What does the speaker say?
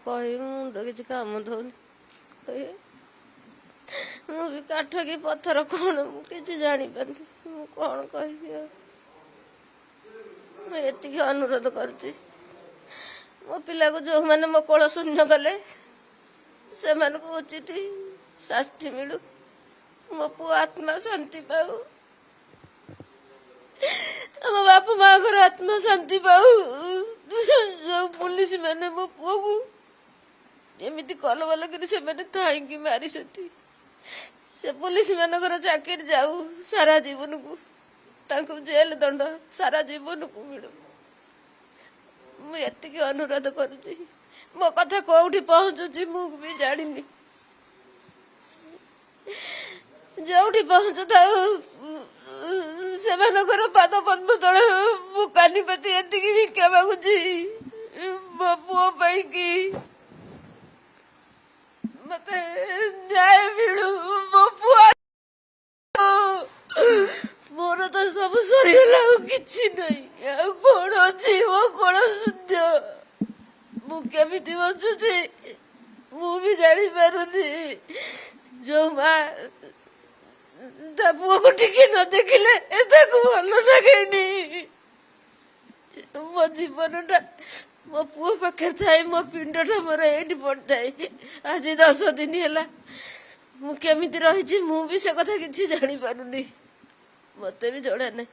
କହିବି ମୁଣ୍ଡ କିଛି କାମ ଦଉନି। ମୁଁ ବି କାଠ କି ପଥର କଣ ମୁଁ କିଛି ଜାଣିପାରୁନି। ମୁଁ କଣ କହିବି ଆଉ। ମୁଁ ଏତିକି ଅନୁରୋଧ କରୁଛି, ମୋ ପିଲାକୁ ଯେଉଁମାନେ ମୋ କୋଳ ଶୂନ୍ୟ କଲେ ସେମାନଙ୍କୁ ଉଚିତ ଶାସ୍ତି ମିଳୁ, ମୋ ପୁଅ ଆତ୍ମା ଶାନ୍ତି ପାଉ, ଆମ ବାପା ମାଙ୍କର ଆତ୍ମା ଶାନ୍ତି ପାଉ। ଯୋଉ ପୁଲିସ ମାନେ ମୋ ପୁଅକୁ ଏମିତି କଲବଲ କରି ସେମାନେ ଥାଇକି ମାରିଛନ୍ତି, ସେ ପୁଲିସ ମାନଙ୍କର ଚାକିରି ଯାଉ ସାରା ଜୀବନକୁ, ତାଙ୍କୁ ଜେଲ ଦଣ୍ଡ ସାରା ଜୀବନକୁ ମିଳୁ। ମୁଁ ଏତିକି ଅନୁରୋଧ କରୁଛି। ମୋ କଥା କୋଉଠି ପହଞ୍ଚୁଛି ମୁଁ ବି ଜାଣିନି। ଯୋଉଠି ପହଞ୍ଚୁଥାଉ ସେମାନଙ୍କର ପାଦ ପଦ୍ମ ତଳେ ମୁଁ କାନିପାତି ଏତିକି ଭିକ୍ଷା ମାଗୁଛି ମୋ ପୁଅ ପାଇଁ କି ମତେ ନ୍ୟାୟ ମିଳୁ। ମୋ ପୁଅ, ମୋର ତ ସବୁ ସରିଗଲା, ଆଉ କିଛି ନାହିଁ, ଆଉ କଣ ଅଛି? ମୋ କଣ ଶୁଦ୍ଧ, ମୁଁ କେମିତି ବଞ୍ଚୁଛି ମୁଁ ବି ଜାଣିପାରୁନି। ଯୋଉ ମା ତା ପୁଅକୁ ଟିକେ ନ ଦେଖିଲେ ତାକୁ ଭଲ ଲାଗେନି। ମୋ ଜୀବନଟା ମୋ ପୁଅ ପାଖରେ ଥାଏ, ମୋ ପିଣ୍ଡଟା ମୋର ଏଇଠି ପଡିଥାଏ। ଆଜି 10 ଦିନ ହେଲା ମୁଁ କେମିତି ରହିଛି ମୁଁ ବି ସେ କଥା କିଛି ଜାଣିପାରୁନି, ମତେ ବି ଜଣା ନାହିଁ।